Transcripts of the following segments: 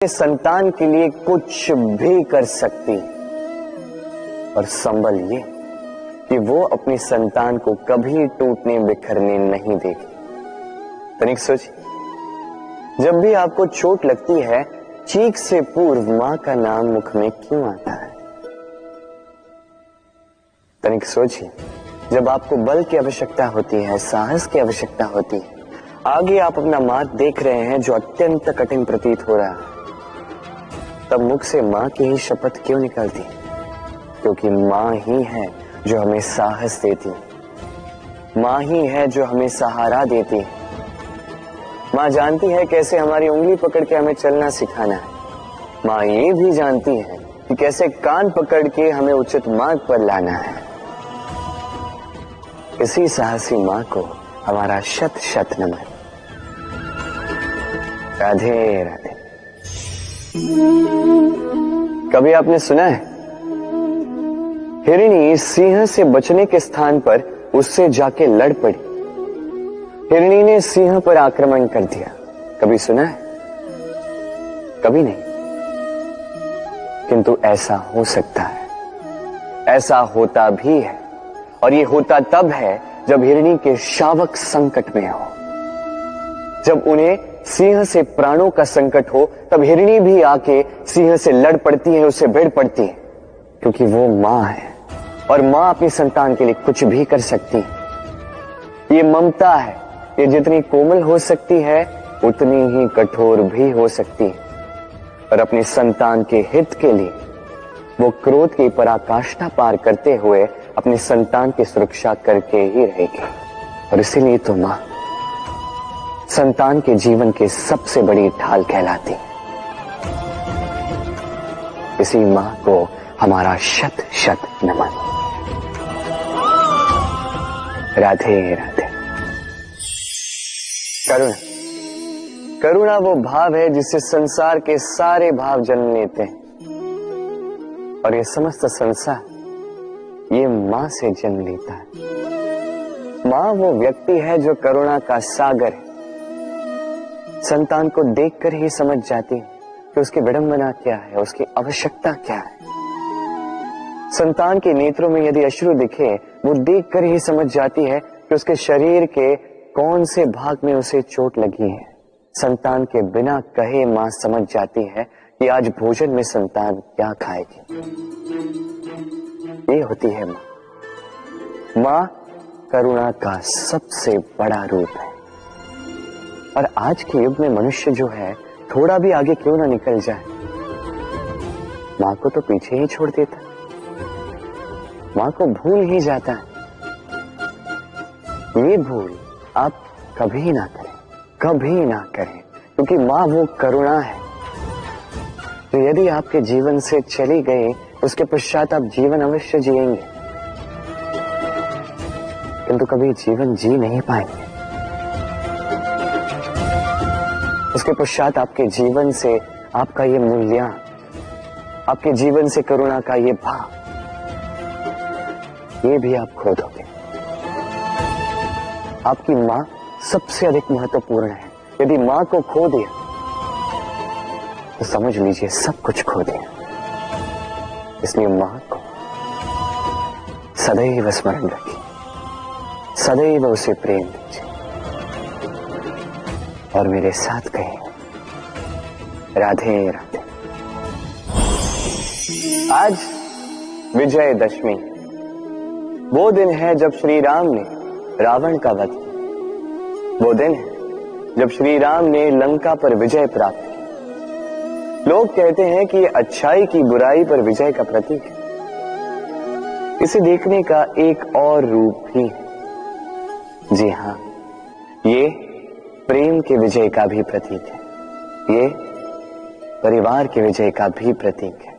संतान के लिए कुछ भी कर सकती और संबल ये कि वो अपनी संतान को कभी टूटने बिखरने नहीं देगी। तनिक सोचिए, जब भी आपको चोट लगती है, चीख से पूर्व मां का नाम मुख में क्यों आता है? तनिक सोचिए, जब आपको बल की आवश्यकता होती है, साहस की आवश्यकता होती है, आगे आप अपना मार्ग देख रहे हैं जो अत्यंत कठिन प्रतीत हो रहा है, तब मुख से मां की ही शपथ क्यों निकलती? क्योंकि मां ही है जो हमें साहस देती, मां ही है जो हमें सहारा देती। मां जानती है कैसे हमारी उंगली पकड़ के हमें चलना सिखाना है। मां ये भी जानती है कि कैसे कान पकड़ के हमें उचित मार्ग पर लाना है। इसी साहसी मां को हमारा शत शत नमन। राधे राधे। कभी आपने सुना है, हिरणी सिंह से बचने के स्थान पर उससे जाके लड़ पड़ी। हिरणी ने सिंह पर आक्रमण कर दिया। कभी सुना है? कभी नहीं। किंतु ऐसा हो सकता है, ऐसा होता भी है, और ये होता तब है जब हिरणी के शावक संकट में हो, जब उन्हें सिंह से प्राणों का संकट हो, तब हिरणी भी आके सिंह से लड़ पड़ती है, उससे भिड़ पड़ती है, क्योंकि वो मां है और मां अपनी संतान के लिए कुछ भी कर सकती है। ये ममता है, ये जितनी कोमल हो सकती है उतनी ही कठोर भी हो सकती है, और अपनी संतान के हित के लिए वो क्रोध की पराकाष्ठा पार करते हुए अपनी संतान की सुरक्षा करके ही रहेगी। और इसीलिए तो मां संतान के जीवन की सबसे बड़ी ढाल कहलाती। इसी मां को हमारा शत शत नमन। राधे राधे। करुणा, करुणा वो भाव है जिससे संसार के सारे भाव जन्म लेते हैं, और ये समस्त संसार ये मां से जन्म लेता है। मां वो व्यक्ति है जो करुणा का सागर है। संतान को देखकर ही समझ जाती है कि उसकी विडंबना क्या है, उसकी आवश्यकता क्या है। संतान के नेत्रों में यदि अश्रु दिखे, वो देखकर ही समझ जाती है कि उसके शरीर के कौन से भाग में उसे चोट लगी है। संतान के बिना कहे मां समझ जाती है कि आज भोजन में संतान क्या खाएगी। ये होती है मां। मां करुणा का सबसे बड़ा रूप है। और आज के युग में मनुष्य जो है, थोड़ा भी आगे क्यों ना निकल जाए, मां को तो पीछे ही छोड़ देता, मां को भूल ही जाता है। ये भूल आप कभी ना करें, कभी ना करें, क्योंकि मां वो करुणा है जो यदि आपके जीवन से चली गई, उसके पश्चात आप जीवन अवश्य जिएंगे, किंतु कभी जीवन जी नहीं पाएंगे। उसके पश्चात आपके जीवन से आपका ये मूल्य, आपके जीवन से करुणा का ये भाव, ये भी आप खो दोगे। आपकी मां सबसे अधिक महत्वपूर्ण है। यदि मां को खो दिया तो समझ लीजिए सब कुछ खो दिया। इसलिए मां को सदैव स्मरण रखिए, सदैव उसे प्रेम दीजिए, और मेरे साथ कहें राधे राधे। आज विजयदशमी, वो दिन है जब श्री राम ने रावण का वध किया। वो दिन है जब श्री राम ने लंका पर विजय प्राप्त की। लोग कहते हैं कि ये अच्छाई की बुराई पर विजय का प्रतीक है। इसे देखने का एक और रूप भी है। जी हां, ये प्रेम के विजय का भी प्रतीक है। ये परिवार के विजय का भी प्रतीक है।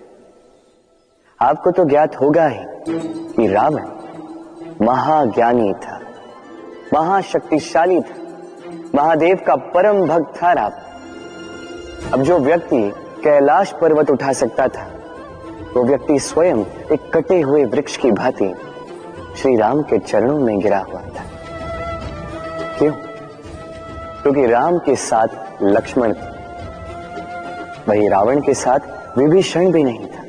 आपको तो ज्ञात होगा ही कि रावण महाज्ञानी था, महाशक्तिशाली था, महादेव का परम भक्त था रावण। अब जो व्यक्ति कैलाश पर्वत उठा सकता था, वो व्यक्ति स्वयं एक कटे हुए वृक्ष की भांति श्री राम के चरणों में गिरा हुआ था। क्यों? क्योंकि राम के साथ लक्ष्मण थे, वही रावण के साथ विभीषण भी नहीं था।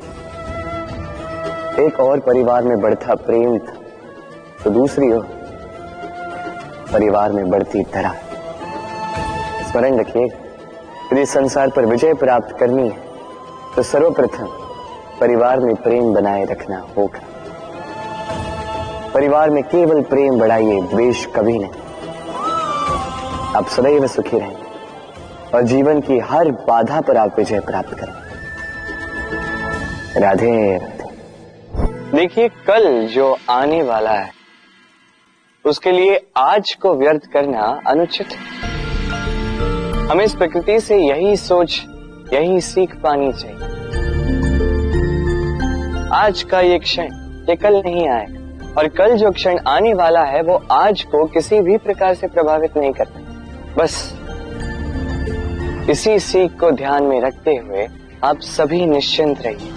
एक और परिवार में बढ़ता प्रेम था, तो दूसरी ओर परिवार में बढ़ती दरार। स्मरण रखिए, यदि संसार पर विजय प्राप्त करनी है तो सर्वप्रथम परिवार में प्रेम बनाए रखना होगा। परिवार में केवल प्रेम बढ़ाइए, द्वेष कभी नहीं। आप सदैव सुखी रहेंगे और जीवन की हर बाधा पर आप विजय प्राप्त करेंगे। राधे राधे। देखिए, कल जो आने वाला है उसके लिए आज को व्यर्थ करना अनुचित है। हमें इस प्रकृति से यही सोच, यही सीख पानी चाहिए। आज का ये क्षण ये कल नहीं आएगा, और कल जो क्षण आने वाला है वो आज को किसी भी प्रकार से प्रभावित नहीं करता। बस इसी सीख को ध्यान में रखते हुए आप सभी निश्चिंत रहिए।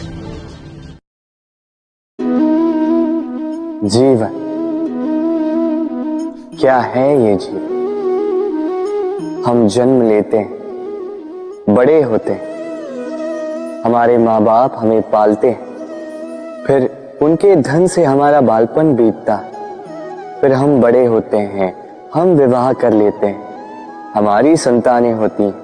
जीवन क्या है ये जीवन? हम जन्म लेते हैं, बड़े होते हैं, हमारे माँ बाप हमें पालते हैं, फिर उनके धन से हमारा बालपन बीतता, फिर हम बड़े होते हैं, हम विवाह कर लेते हैं, हमारी संतानें होती हैं,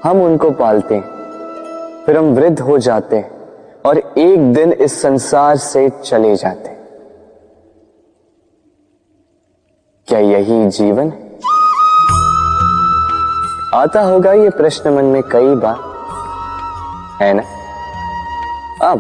हम उनको पालते हैं, फिर हम वृद्ध हो जाते हैं और एक दिन इस संसार से चले जाते हैं। क्या यही जीवन है? आता होगा ये प्रश्न मन में कई बार, है ना? अब